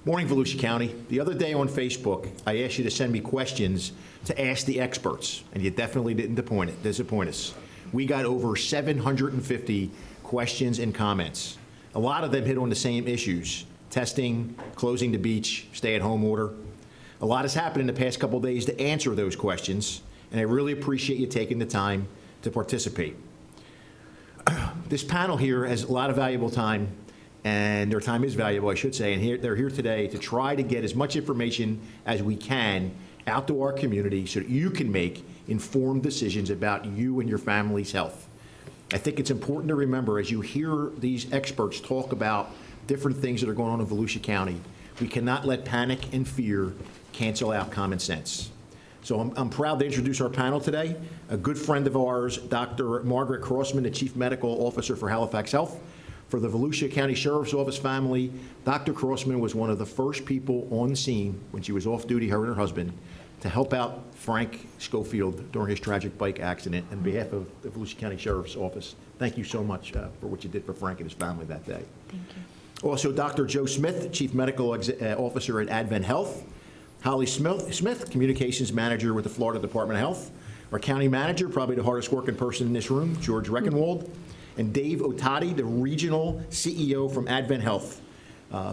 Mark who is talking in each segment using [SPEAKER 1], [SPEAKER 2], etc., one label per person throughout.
[SPEAKER 1] Morning, Volusia County. The other day on Facebook, I asked you to send me questions to ask the experts, and you definitely didn't disappoint us. We got over 750 questions and comments. A lot of them hit on the same issues: testing, closing the beach, stay-at-home order. A lot has happened in the past couple of days to answer those questions, and I really appreciate you taking the time to participate. This panel here has a lot of valuable time, and their time is valuable, I should say, and they're here today to try to get as much information as we can out to our community so that you can make informed decisions about you and your family's health. I think it's important to remember, as you hear these experts talk about different things that are going on in Volusia County, we cannot let panic and fear cancel out common sense. So I'm proud to introduce our panel today. A good friend of ours, Dr. Margaret Crossman, the Chief Medical Officer for Halifax Health. For the Volusia County Sheriff's Office family, Dr. Crossman was one of the first people on scene when she was off duty, her and her husband, to help out Frank Schofield during his tragic bike accident. On behalf of the Volusia County Sheriff's Office, thank you so much for what you did for Frank and his family that day.
[SPEAKER 2] Thank you.
[SPEAKER 1] Also, Dr. Joe Smith, Chief Medical Officer at IsAdvent Health. Holly Smith, Communications Manager with the Florida Department of Health. Our County Manager, probably the hardest working person in this room, George Reckenwald. And Dave Otati, the Regional CEO from IsAdvent Health.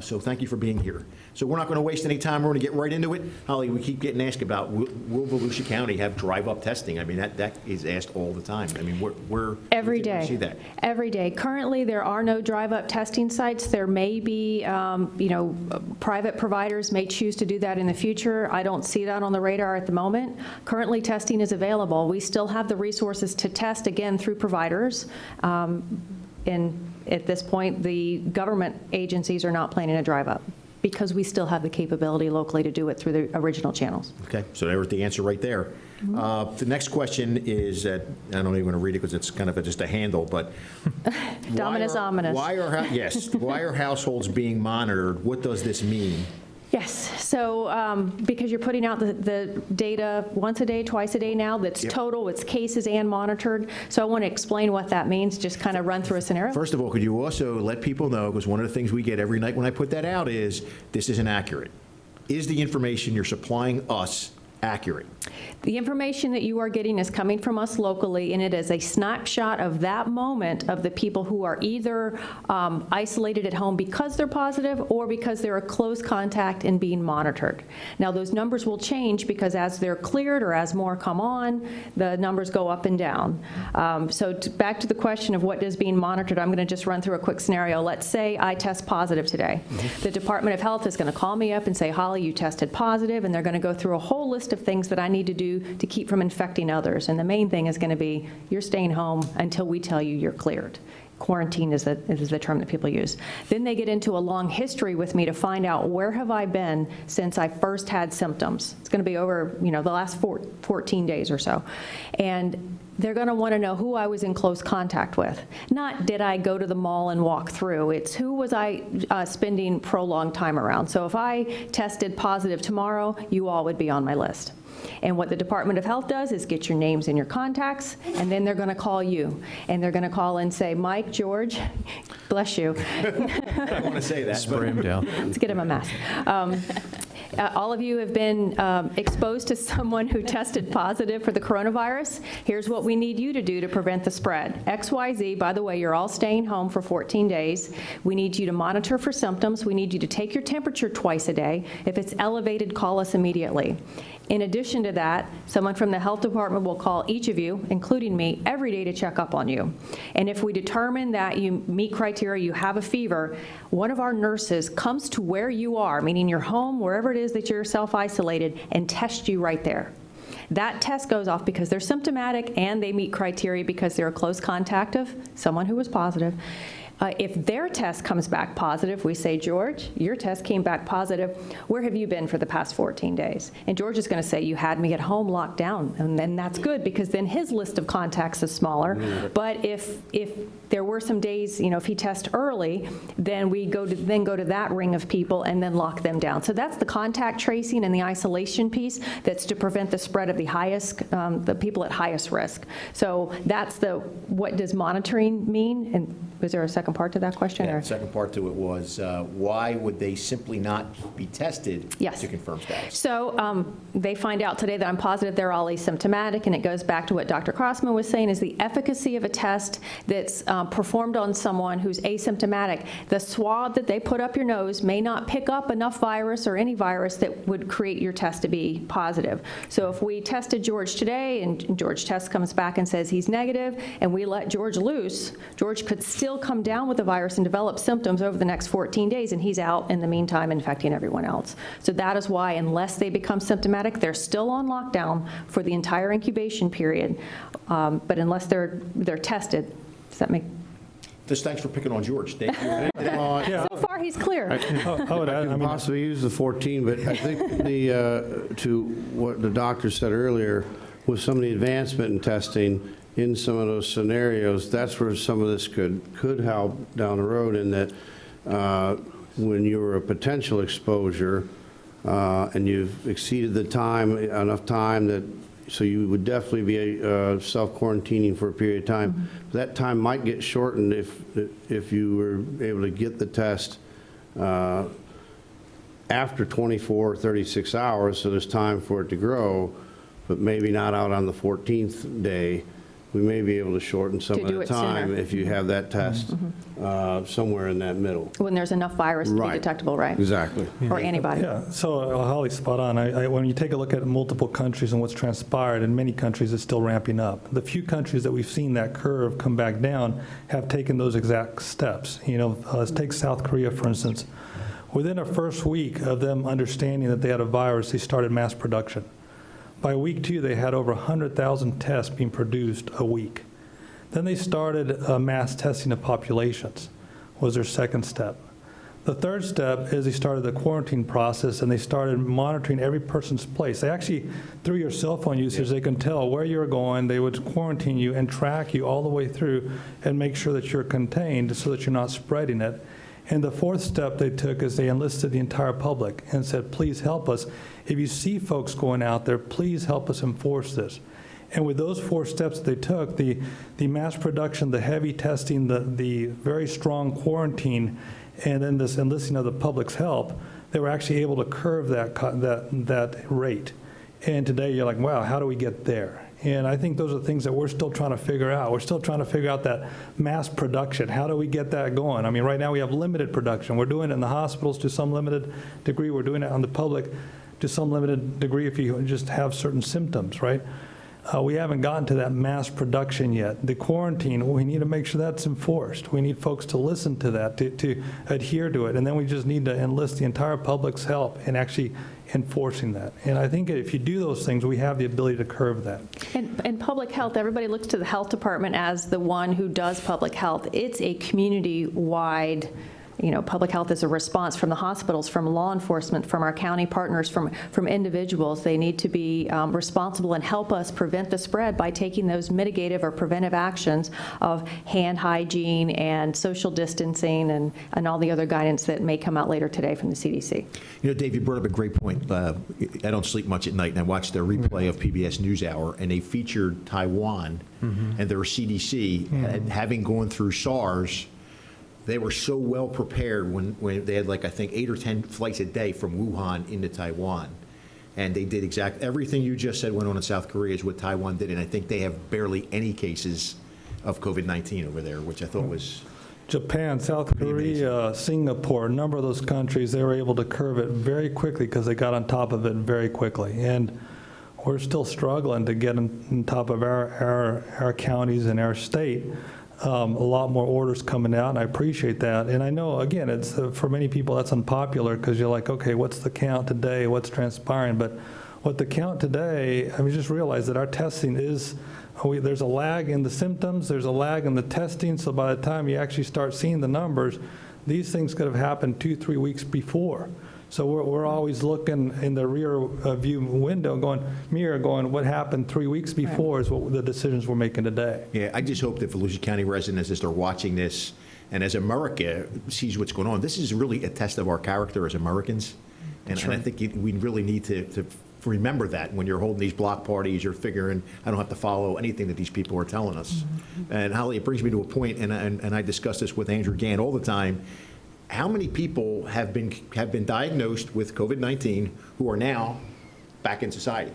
[SPEAKER 1] So thank you for being here. So we're not going to waste any time. We're going to get right into it. Holly, we keep getting asked about, will Volusia County have drive-up testing? I mean, that is asked all the time. I mean, where
[SPEAKER 2] Every
[SPEAKER 1] do you
[SPEAKER 2] day.
[SPEAKER 1] see that?
[SPEAKER 2] Every day. Currently, there are no drive-up testing sites. There may be, private providers may choose to do that in the future. I don't see that on the radar at the moment. Currently, testing is available. We still have the resources to test, again, through providers. And at this point, the government agencies are not planning a drive-up because we still have the capability locally to do it through the original channels.
[SPEAKER 1] Okay, so there's the answer right there. The next question is, I don't even want to read it because it's kind of just a handle, but
[SPEAKER 2] Dominus ominous.
[SPEAKER 1] why are households being monitored? What does this mean?
[SPEAKER 2] Yes, so because you're putting out the data once a day, twice a day now, that's total, it's cases and monitored. So I want to explain what that means, just kind of run through a scenario.
[SPEAKER 1] First of all, could you also let people know, because one of the things we get every night when I put that out is, this isn't accurate. Is the information you're supplying us accurate?
[SPEAKER 2] The information that you are getting is coming from us locally, and it is a snapshot of that moment of the people who are either isolated at home because they're positive or because they're a close contact and being monitored. Now, those numbers will change because as they're cleared or as more come on, the numbers go up and down. Back to the question of what is being monitored, I'm going to just run through a quick scenario. Let's say I test positive today. The Department of Health is going to call me up and say, Holly, you tested positive, and they're going to go through a whole list of things that I need to do to keep from infecting others. And the main thing is going to be, you're staying home until we tell you you're cleared. Quarantine is the term that people use. Then they get into a long history with me to find out, where have I been since I first had symptoms? It's going to be over, the last 14 days or so. And they're going to want to know who I was in close contact with. Not did I go to the mall and walk through. It's who was I spending prolonged time around. So if I tested positive tomorrow, you all would be on my list. And what the Department of Health does is get your names and your contacts, and then they're going to call you. And they're going to call and say, Mike, George, bless you.
[SPEAKER 1] I don't want to say that.
[SPEAKER 3] Spray him down.
[SPEAKER 2] Let's get him a mask. All of you have been exposed to someone who tested positive for the coronavirus. Here's what we need you to do to prevent the spread. XYZ, by the way, you're all staying home for 14 days. We need you to monitor for symptoms. We need you to take your temperature twice a day. If it's elevated, call us immediately. In addition to that, someone from the health department will call each of you, including me, every day to check up on you. And if we determine that you meet criteria, you have a fever, one of our nurses comes to where you are, meaning your home, wherever it is that you're self-isolated, and tests you right there. That test goes off because they're symptomatic and they meet criteria because they're a close contact of someone who was positive. If their test comes back positive, we say, George, your test came back positive. Where have you been for the past 14 days? And George is going to say, you had me at home locked down. And then that's good because then his list of contacts is smaller. But if there were some days, if he tests early, then we go to that ring of people and then lock them down. So that's the contact tracing and the isolation piece that's to prevent the spread of the people at highest risk. So that's what does monitoring mean? And was there a second part to that question?
[SPEAKER 1] Yeah,
[SPEAKER 2] or-
[SPEAKER 1] the second part to it was, why would they simply not be tested
[SPEAKER 2] Yes.
[SPEAKER 1] to confirm status?
[SPEAKER 2] So they find out today that I'm positive they're all asymptomatic, and it goes back to what Dr. Crossman was saying, is the efficacy of a test that's performed on someone who's asymptomatic. The swab that they put up your nose may not pick up enough virus or any virus that would create your test to be positive. So if we tested George today, and George test comes back and says he's negative, and we let George loose, George could still come down with the virus and develop symptoms over the next 14 days, and he's out in the meantime infecting everyone else. So that is why, unless they become symptomatic, they're still on lockdown for the entire incubation period. But unless they're tested, does that make?
[SPEAKER 1] Just thanks for picking on George. Dave,
[SPEAKER 2] So far, he's clear.
[SPEAKER 3] I would add, I mean, possibly use the 14, but I think to what the doctor said earlier, with some of the advancement in testing in some of those scenarios, that's where some of this could help down the road, in that when you're a potential exposure and you've exceeded the time, enough time that, so you would definitely be self-quarantining for a period of time. That time might get shortened if you were able to get the test after 24 or 36 hours, so there's time for it to grow, but maybe not out on the 14th day. We may be able to shorten some
[SPEAKER 2] To
[SPEAKER 3] of
[SPEAKER 2] do
[SPEAKER 3] the
[SPEAKER 2] it
[SPEAKER 3] time
[SPEAKER 2] sooner.
[SPEAKER 3] if you have that test somewhere in that middle.
[SPEAKER 2] When there's enough virus to be
[SPEAKER 3] Right.
[SPEAKER 2] detectable, right?
[SPEAKER 3] Exactly.
[SPEAKER 2] Or antibody.
[SPEAKER 4] Yeah, so Holly's spot on. When you take a look at multiple countries and what's transpired, in many countries it's still ramping up. The few countries that we've seen that curve come back down have taken those exact steps. Let's take South Korea, for instance. Within a first week of them understanding that they had a virus, they started mass production. By week 2, they had over 100,000 tests being produced a week. Then they started mass testing of populations, was their second step. The third step is they started the quarantine process, and they started monitoring every person's place. They actually, through your cell phone usage, they can tell where you're going. They would quarantine you and track you all the way through and make sure that you're contained so that you're not spreading it. And the fourth step they took is they enlisted the entire public and said, please help us. If you see folks going out there, please help us enforce this. And with those 4 steps they took, the mass production, the heavy testing, the very strong quarantine, and then this enlisting of the public's help, they were actually able to curve that rate. And today you're like, wow, how do we get there? And I think those are things that we're still trying to figure out. We're still trying to figure out that mass production. How do we get that going? I mean, right now we have limited production. We're doing it in the hospitals to some limited degree. We're doing it on the public to some limited degree if you just have certain symptoms, right? We haven't gotten to that mass production yet. The quarantine, we need to make sure that's enforced. We need folks to listen to that, to adhere to it. And then we just need to enlist the entire public's help in actually enforcing that. And I think if you do those things, we have the ability to curb that.
[SPEAKER 2] And public health, everybody looks to the health department as the one who does public health. It's a community-wide, public health is a response from the hospitals, from law enforcement, from our county partners, from individuals. They need to be responsible and help us prevent the spread by taking those mitigative or preventive actions of hand hygiene and social distancing and all the other guidance that may come out later today from the CDC.
[SPEAKER 1] Dave, you brought up a great point. I don't sleep much at night, and I watched a replay of PBS NewsHour, and they featured Taiwan and their CDC having gone through SARS. They were so well prepared when they had, I think, 8 or 10 flights a day from Wuhan into Taiwan. And they did everything you just said went on in South Korea is what Taiwan did. And I think they have barely any cases of COVID-19 over there, which I thought was
[SPEAKER 4] Japan, South Korea, Singapore, a number of those countries, they were able to curve it very quickly because they got on top of it very quickly. And we're still struggling to get on top of our counties and our state. A lot more orders coming out, and I appreciate that. And I know, again, it's for many people that's unpopular because you're like, okay, what's the count today? What's transpiring? But what the count today, I mean, just realize that our testing is, there's a lag in the symptoms, there's a lag in the testing, so by the time you actually start seeing the numbers, these things could have happened 2-3 weeks before. So we're always looking in the rear view window, going, what happened 3 weeks before is what the decisions we're making today.
[SPEAKER 1] Yeah, I just hope that Volusia County residents, as they're watching this, and as America sees what's going on, this is really a test of our character as Americans. And I think we really need to remember that when you're holding these block parties, you're figuring, I don't have to follow anything that these people are telling us. And Holly, it brings me to a point, and I discuss this with Andrew Gann all the time. How many people have been diagnosed with COVID-19 who are now back in society?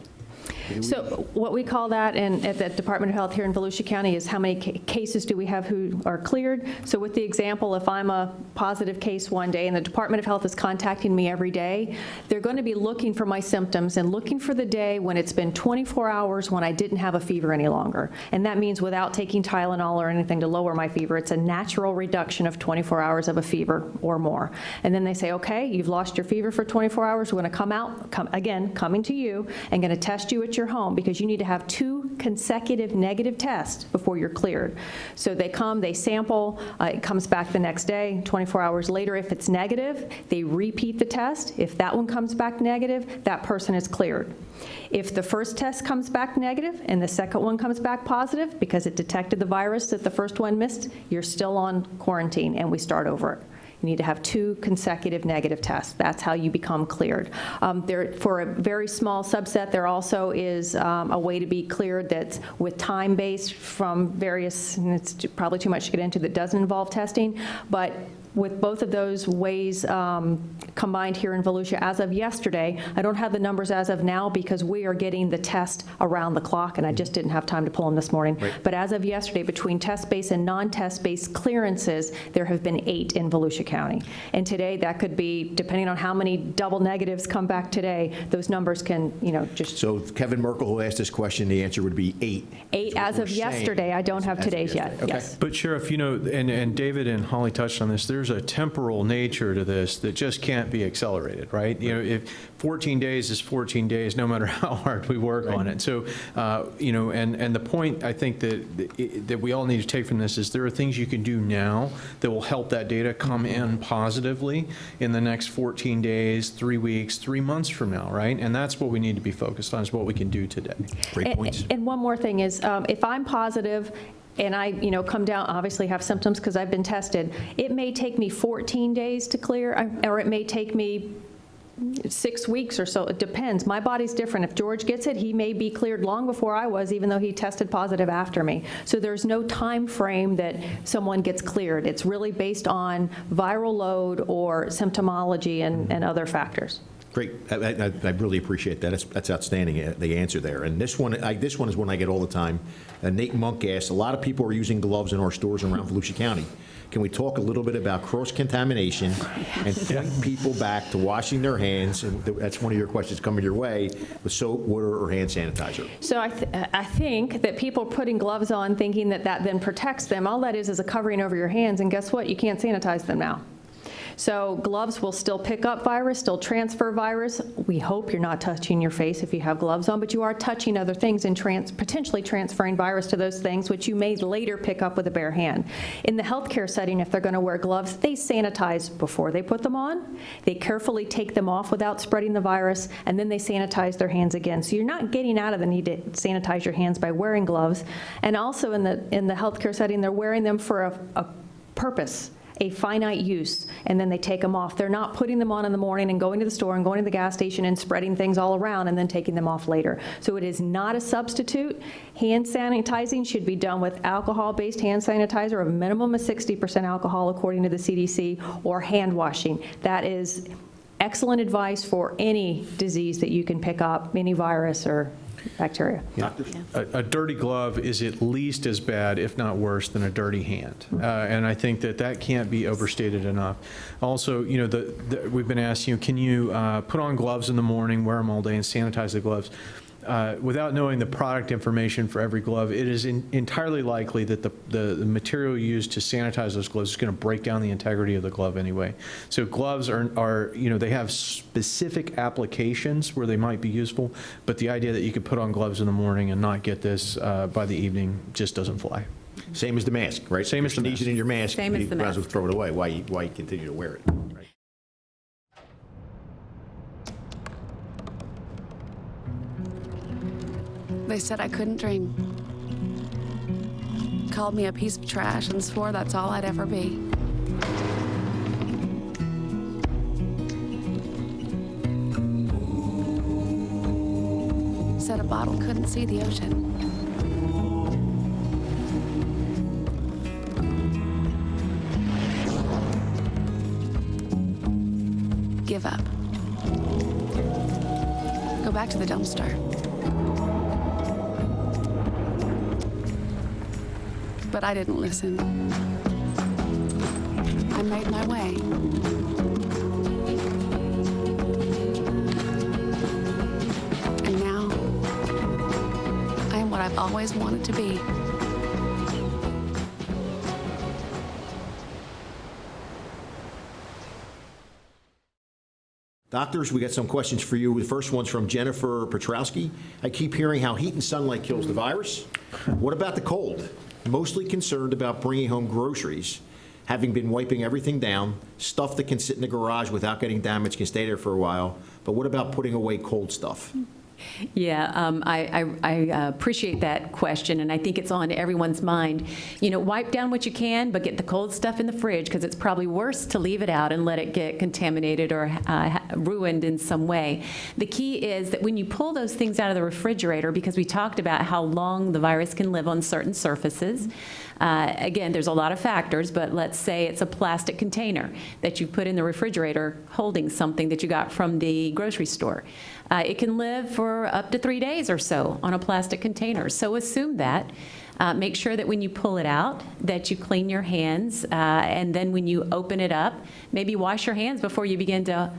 [SPEAKER 2] So what we call that at the Department of Health here in Volusia County is how many cases do we have who are cleared. So with the example, if I'm a positive case one day and the Department of Health is contacting me every day, they're going to be looking for my symptoms and looking for the day when it's been 24 hours when I didn't have a fever any longer. And that means without taking Tylenol or anything to lower my fever, it's a natural reduction of 24 hours of a fever or more. And then they say, okay, you've lost your fever for 24 hours. We're going to coming to you and going to test you at your home because you need to have 2 consecutive negative tests before you're cleared. So they come, they sample, it comes back the next day, 24 hours later. If it's negative, they repeat the test. If that one comes back negative, that person is cleared. If the first test comes back negative and the second one comes back positive because it detected the virus that the first one missed, you're still on quarantine and we start over it. You need to have 2 consecutive negative tests. That's how you become cleared. For a very small subset, there also is a way to be cleared that's with time-based from various, and it's probably too much to get into, that doesn't involve testing, but with both of those ways combined here in Volusia as of yesterday, I don't have the numbers as of now because we are getting the test around the clock, and I just didn't have time to pull them this morning.
[SPEAKER 1] Right.
[SPEAKER 2] But as of yesterday, between test-based and non-test-based clearances, there have been 8 in Volusia County. And today, that could be, depending on how many double negatives come back today, those numbers can, just...
[SPEAKER 1] So Kevin Merkel, who asked this question, the answer would be 8.
[SPEAKER 2] 8 as of yesterday. I don't have
[SPEAKER 1] As of
[SPEAKER 2] today's yet.
[SPEAKER 1] yesterday. Okay.
[SPEAKER 2] Yes.
[SPEAKER 5] But Sheriff, and David and Holly touched on this, there's a temporal nature to this that just can't be accelerated, right? If 14 days is 14 days, no matter how hard we work on it. So, and the point I think that we all need to take from this is there are things you can do now that will help that data come in positively in the next 14 days, 3 weeks, 3 months from now, right? And that's what we need to be focused on, is what we can do today.
[SPEAKER 1] Great points.
[SPEAKER 2] And one more thing is, if I'm positive and I, come down, obviously have symptoms because I've been tested, it may take me 14 days to clear, or it may take me 6 weeks or so. It depends. My body's different. If George gets it, he may be cleared long before I was, even though he tested positive after me. So there's no time frame that someone gets cleared. It's really based on viral load or symptomology and other factors.
[SPEAKER 1] Great. I really appreciate that. That's outstanding, the answer there. And this one is one I get all the time. Nate Monk asked, a lot of people are using gloves in our stores around Volusia County. Can we talk a little bit about cross-contamination and point people back to washing their hands? And that's one of your questions coming your way, with soap, water, or hand sanitizer.
[SPEAKER 2] So I think that people putting gloves on thinking that then protects them, all that is a covering over your hands, and guess what? You can't sanitize them now. So gloves will still pick up virus, still transfer virus. We hope you're not touching your face if you have gloves on, but you are touching other things and potentially transferring virus to those things, which you may later pick up with a bare hand. In the healthcare setting, if they're going to wear gloves, they sanitize before they put them on. They carefully take them off without spreading the virus, and then they sanitize their hands again. So you're not getting out of the need to sanitize your hands by wearing gloves. And also in the healthcare setting, they're wearing them for a purpose, a finite use, and then they take them off. They're not putting them on in the morning and going to the store and going to the gas station and spreading things all around and then taking them off later. So it is not a substitute. Hand sanitizing should be done with alcohol-based hand sanitizer, a minimum of 60% alcohol according to the CDC, or hand washing. That is excellent advice for any disease that you can pick up, any virus or bacteria.
[SPEAKER 5] A dirty glove is at least as bad, if not worse, than a dirty hand. And I think that can't be overstated enough. Also, we've been asked, can you put on gloves in the morning, wear them all day, and sanitize the gloves? Without knowing the product information for every glove, it is entirely likely that the material used to sanitize those gloves is going to break down the integrity of the glove anyway. So gloves are they have specific applications where they might be useful, but the idea that you could put on gloves in the morning and not get this by the evening just doesn't fly.
[SPEAKER 1] Same as the mask, right?
[SPEAKER 5] Same as the mask.
[SPEAKER 1] in your mask.
[SPEAKER 6] Same as the
[SPEAKER 1] You might as well
[SPEAKER 6] mask.
[SPEAKER 1] throw it away. Why you continue to wear it? Right.
[SPEAKER 6] They said I couldn't dream. Called me a piece of trash and swore that's all I'd ever be. said a bottle couldn't see the ocean. Give up. Go back to the dumpster. But I didn't listen. I made my way. And now, I am what I've always wanted to be.
[SPEAKER 1] Doctors, we got some questions for you. The first one's from Jennifer Petrowski. I keep hearing how heat and sunlight kills the virus. What about the cold? Mostly concerned about bringing home groceries. Having been wiping everything down, stuff that can sit in the garage without getting damaged can stay there for a while. But what about putting away cold stuff?
[SPEAKER 2] Yeah, I appreciate that question, and I think it's on everyone's mind. You know, wipe down what you can, but get the cold stuff in the fridge, because it's probably worse to leave it out and let it get contaminated or ruined in some way. The key is that when you pull those things out of the refrigerator, because we talked about how long the virus can live on certain surfaces, again, there's a lot of factors, but let's say it's a plastic container that you put in the refrigerator holding something that you got from the grocery store. It can live for up to 3 days or so on a plastic container. So assume that. Make sure that when you pull it out, that you clean your hands, and then when you open it up, maybe wash your hands before you begin to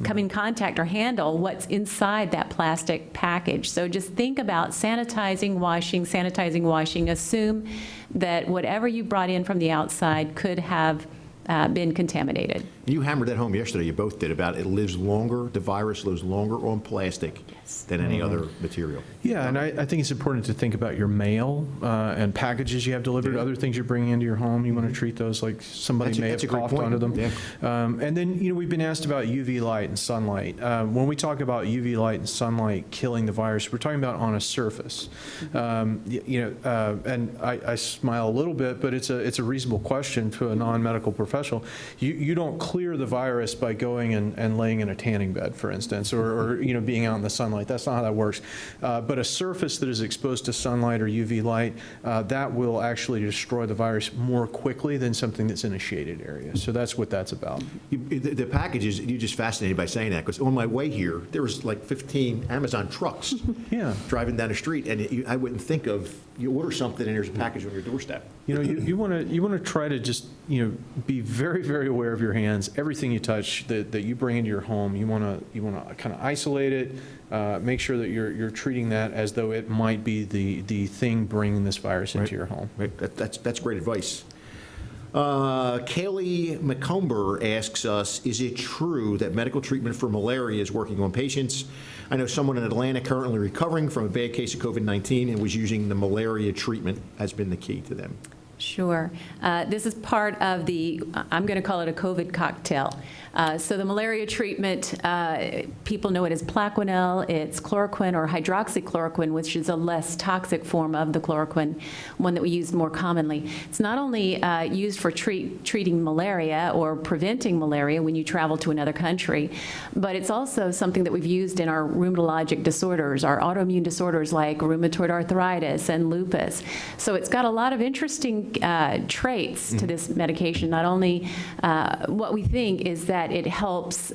[SPEAKER 2] come in contact or handle what's inside that plastic package. So just think about sanitizing, washing. Assume that whatever you brought in from the outside could have been contaminated.
[SPEAKER 1] You hammered that home yesterday, you both did, about it lives longer, the virus lives longer on plastic than any other material.
[SPEAKER 5] Yeah, and I think it's important to think about your mail and packages you have delivered, other things you're bringing into your home. You want to treat those like somebody may have coughed onto them.
[SPEAKER 1] Yeah.
[SPEAKER 5] And then, you know, we've been asked about UV light and sunlight. When we talk about UV light and sunlight killing the virus, we're talking about on a surface. You know, and I smile a little bit, but it's a reasonable question to a non-medical professional. You don't clear the virus by going and laying in a tanning bed, for instance, or you know, being out in the sunlight. That's not how that works. But a surface that is exposed to sunlight or UV light, that will actually destroy the virus more quickly than something that's in a shaded area. So that's what that's about.
[SPEAKER 1] The packages, you're just fascinated by saying that, because on my way here, there was like 15 Amazon trucks
[SPEAKER 5] Yeah.
[SPEAKER 1] driving down the street, and I wouldn't think of, you order something and there's a package on your doorstep.
[SPEAKER 5] You know, you want to try to just, you know, be very, very aware of your hands. Everything you touch that you bring into your home, you want to kind of isolate it. Make sure that you're treating that as though it might be the thing bringing this virus into your home.
[SPEAKER 1] Right. That's great advice. Kaylee McComber asks us, is it true that medical treatment for malaria is working on patients? I know someone in Atlanta currently recovering from a bad case of COVID-19 and was using the malaria treatment has been the key to them.
[SPEAKER 2] Sure. This is part of the, I'm going to call it a COVID cocktail. So the malaria treatment, people know it as Plaquenil, it's chloroquine or hydroxychloroquine, which is a less toxic form of the chloroquine, one that we use more commonly. It's not only used for treating malaria or preventing malaria when you travel to another country, but it's also something that we've used in our rheumatologic disorders, our autoimmune disorders like rheumatoid arthritis and lupus. So it's got a lot of interesting traits to this medication. Not only what we think is that it helps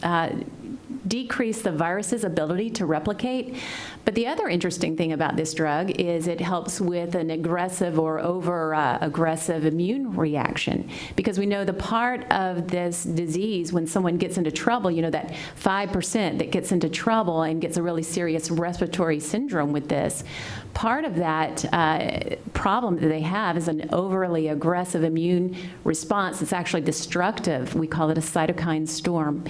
[SPEAKER 2] decrease the virus's ability to replicate. But the other interesting thing about this drug is it helps with an aggressive or over-aggressive immune reaction, because we know the part of this disease when someone gets into trouble, you know, that 5% that gets into trouble and gets a really serious respiratory syndrome with this, part of that problem that they have is an overly aggressive immune response that's actually destructive. We call it a cytokine storm.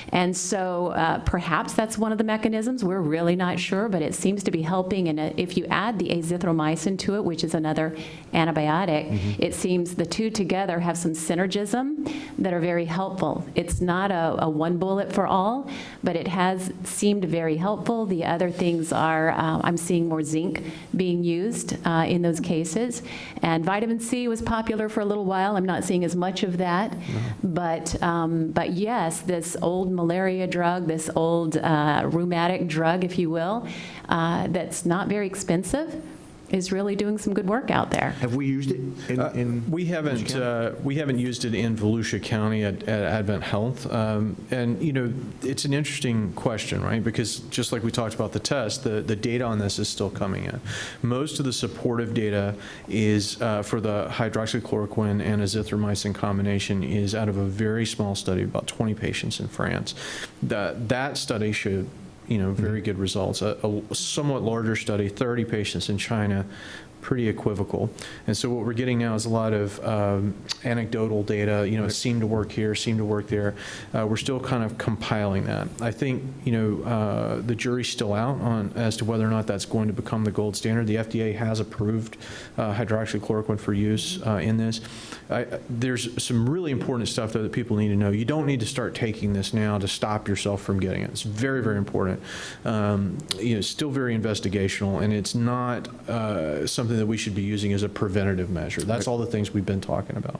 [SPEAKER 2] And so perhaps that's one of the mechanisms. We're really not sure, but it seems to be helping. And if you add the azithromycin to it, which is another antibiotic, it seems the two together have some synergism that are very helpful. It's not a one bullet for all, but it has seemed very helpful. The other things are, I'm seeing more zinc being used in those cases. And vitamin C was popular for a little while. I'm not seeing as much of that. But yes, this old
[SPEAKER 7] malaria drug, this old rheumatic drug, if you will, that's not very expensive, is really doing some good work out there.
[SPEAKER 1] Have we used it in?
[SPEAKER 5] We haven't used it in Volusia County at IsAdvent Health. And, you know, it's an interesting question, right? Because just like we talked about the test, the data on this is still coming in. Most of the supportive data is for the hydroxychloroquine and azithromycin combination is out of a very small study, about 20 patients in France. That study showed, you know, very good results. A somewhat larger study, 30 patients in China, pretty equivocal. And so what we're getting now is a lot of anecdotal data, you know, it seemed to work here, seemed to work there. We're still kind of compiling that. I think, you know, the jury's still out on as to whether or not that's going to become the gold standard. The FDA has approved hydroxychloroquine for use in this. There's some really important stuff, though, that people need to know. You don't need to start taking this now to stop yourself from getting it. It's very, very important. You know, still very investigational, and it's not something that we should be using as a preventative measure. That's all the things we've been talking about.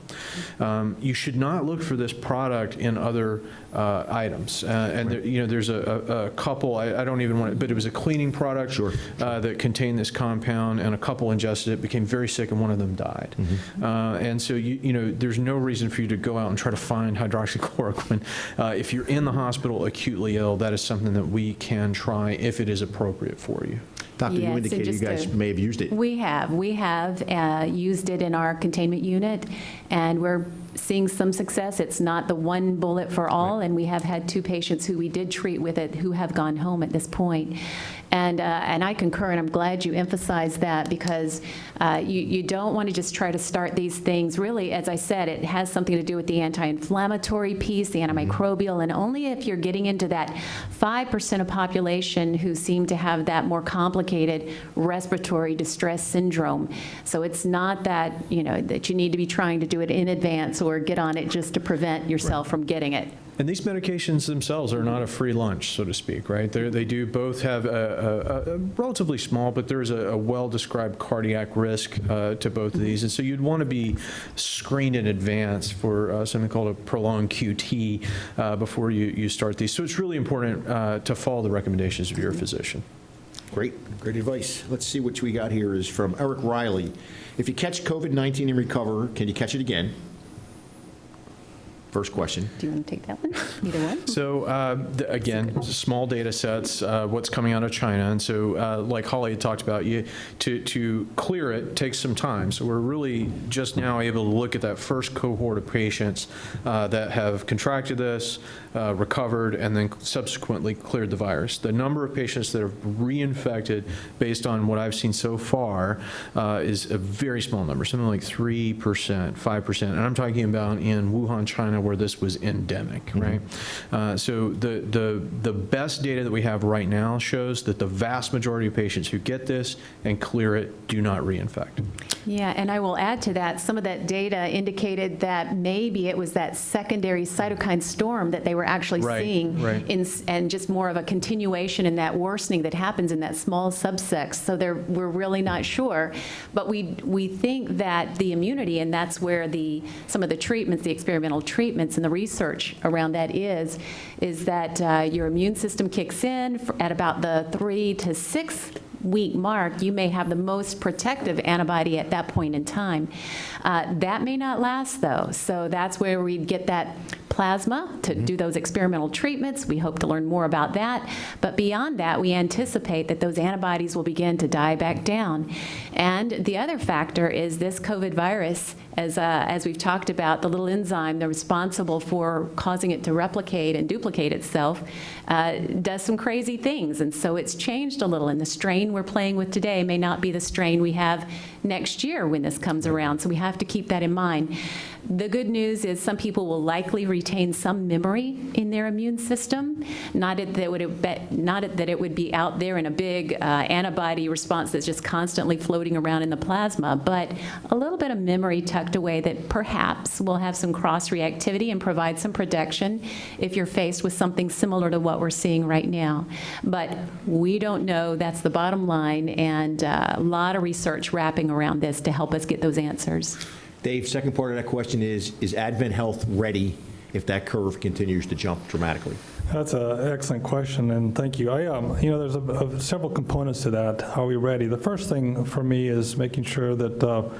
[SPEAKER 5] You should not look for this product in other items. And there, you know, there's a couple, I don't even want it, but it was a cleaning product that contained this compound, and a couple ingested it, became very sick, and one of them died. And so, you know, there's no reason for you to go out and try to find hydroxychloroquine. If you're in the hospital acutely ill, that is something that we can try if it is appropriate for you.
[SPEAKER 1] Doctor, you
[SPEAKER 7] Yes, and
[SPEAKER 1] indicated you
[SPEAKER 7] just
[SPEAKER 1] guys may have used it.
[SPEAKER 7] We have used it in our containment unit, and we're seeing some success. It's not the one bullet for all, and we have had 2 patients who we did treat with it who have gone home at this point. And I concur, and I'm glad you emphasized that, because you don't want to just try to start these things. Really, as I said, it has something to do with the anti-inflammatory piece, the antimicrobial, and only if you're getting into that 5% of population who seem to have that more complicated respiratory distress syndrome. So it's not that, you know, that you need to be trying to do it in advance or get on it just to prevent yourself from getting it.
[SPEAKER 5] And these medications themselves are not a free lunch, so to speak, right? They do both have a relatively small, but there's a well-described cardiac risk to both of these. And so you'd want to be screened in advance for something called a prolonged QT before you start these. So it's really important to follow the recommendations of your physician.
[SPEAKER 1] Great advice. Let's see what we got here is from Eric Riley. If you catch COVID-19 and recover, can you catch it again? First question.
[SPEAKER 7] Do you want to take that one? Either one?
[SPEAKER 5] So again, small data sets, what's coming out of China. And so like Holly had talked about, to clear it takes some time. So we're really just now able to look at that first cohort of patients that have contracted this, recovered, and then subsequently cleared the virus. The number of patients that have reinfected, based on what I've seen so far, is a very small number, something like 3%, 5%. And I'm talking about in Wuhan, China, where this was endemic, right? So the best data that we have right now shows that the vast majority of patients who get this and clear it do not reinfect.
[SPEAKER 7] Yeah, and I will add to that, some of that data indicated that maybe it was that secondary cytokine storm that they were actually seeing, and just more of a continuation in that worsening that happens in that small subset. So we're really not sure, but we think that the immunity, and that's where some of the treatments, the experimental treatments and the research around that is that your immune system kicks in at about the 3 to 6 week mark. You may have the most protective antibody at that point in time. That may not last, though. So that's where we get that plasma to do those experimental treatments. We hope to learn more about that. But beyond that, we anticipate that those antibodies will begin to die back down. And the other factor is this COVID virus, as we've talked about, the little enzyme that's responsible for causing it to replicate and duplicate itself, does some crazy things. And so it's changed a little. And the strain we're playing with today may not be the strain we have next year when this comes around. So we have to keep that in mind. The good news is some people will likely retain some memory in their immune system, not that it would be out there in a big antibody response that's just constantly floating around in the plasma, but a little bit of memory tucked away that perhaps will have some cross-reactivity and provide some protection if you're faced with something similar to what we're seeing right now. But we don't know. That's the bottom line, and a lot of research wrapping around this to help us get those answers.
[SPEAKER 1] Dave, second part of that question is AdventHealth ready if that curve continues to jump dramatically?
[SPEAKER 4] That's an excellent question, and thank you. There's several components to that. Are we ready? The first thing for me is making sure that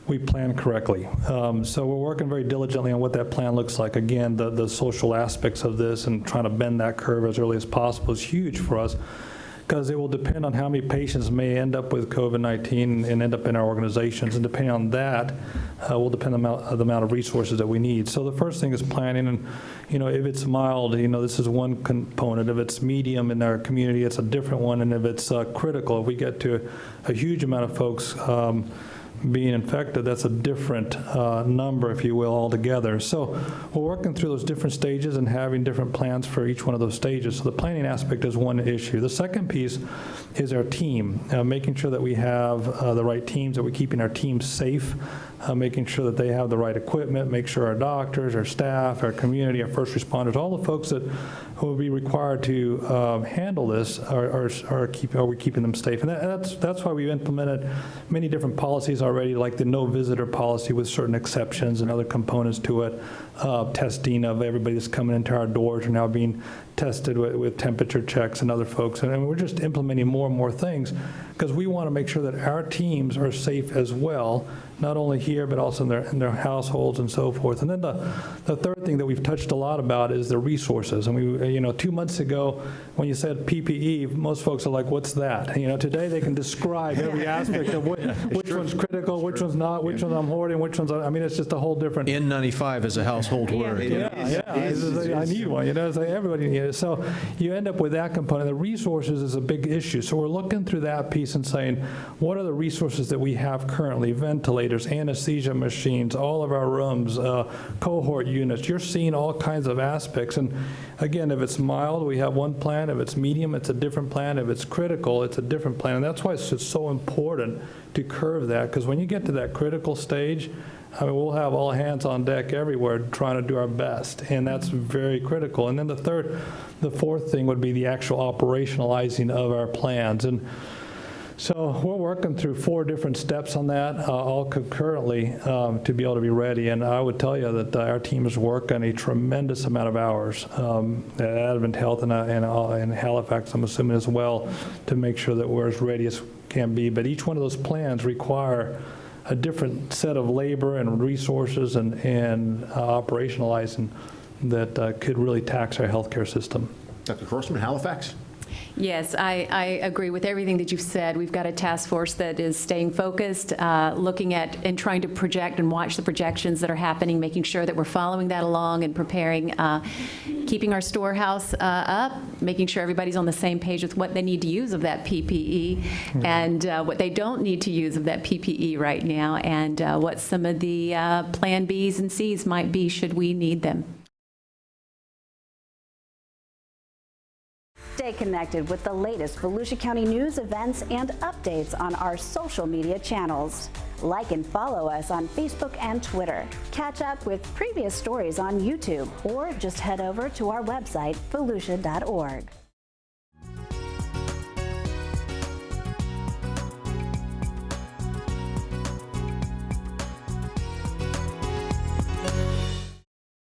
[SPEAKER 4] we plan correctly. So we're working very diligently on what that plan looks like. Again, the social aspects of this and trying to bend that curve as early as possible is huge for us, because it will depend on how many patients may end up with COVID-19 and end up in our organizations. And depending on that, will depend on the amount of resources that we need. So the first thing is planning. And, if it's mild, this is one component. If it's medium in our community, it's a different one. And if it's critical, if we get to a huge amount of folks being infected, that's a different number, if you will, altogether. So we're working through those different stages and having different plans for each one of those stages. So the planning aspect is one issue. The second piece is our team, making sure that we have the right teams, that we're keeping our teams safe, making sure that they have the right equipment, make sure our doctors, our staff, our community, our first responders, all the folks that will be required to handle this are we keeping them safe. And that's why we've implemented many different policies already, like the no visitor policy with certain exceptions and other components to it. Testing of everybody that's coming into our doors are now being tested with temperature checks and other folks. And we're just implementing more and more things because we want to make sure that our teams are safe as well, not only here, but also in their households and so forth. And then the third thing that we've touched a lot about is the resources. And we, 2 months ago, when you said PPE, most folks are like, what's that? Today they can describe every aspect of which one's critical, which one's not, which ones I'm hoarding, which ones, it's just a whole different.
[SPEAKER 5] N95 is a household word.
[SPEAKER 4] I need one, it's like everybody needs it. So you end up with that component. The resources is a big issue. So we're looking through that piece and saying, what are the resources that we have currently? Ventilators, anesthesia machines, all of our rooms, cohort units. You're seeing all kinds of aspects. And again, if it's mild, we have one plan. If it's medium, it's a different plan. If it's critical, it's a different plan. And that's why it's just so important to curve that, because when you get to that critical stage, we'll have all hands on deck everywhere trying to do our best, and that's very critical. And then the fourth thing would be the actual operationalizing of our plans. And so we're working through 4 different steps on that, all concurrently, to be able to be ready. And I would tell you that our team is working a tremendous amount of hours at IsAdvent Health and Halifax, I'm assuming as well, to make sure that we're as ready as can be. But each one of those plans require a different set of labor and resources and operationalizing that could really tax our healthcare system.
[SPEAKER 1] Dr. Crossman, Halifax?
[SPEAKER 7] Yes, I agree with everything that you've said. We've got a task force that is staying focused, looking at and trying to project and watch the projections that are happening, making sure that we're following that along and preparing, keeping our storehouse up, making sure everybody's on the same page with what they need to use of that PPE and what they don't need to use of that PPE right now, and what some of the plan Bs and Cs might be should we need them.
[SPEAKER 8] Stay connected with the latest Volusia County news, events, and updates on our social media channels. Like and follow us on Facebook and Twitter. Catch up with previous stories on YouTube, or just head over to our website, volusia.org.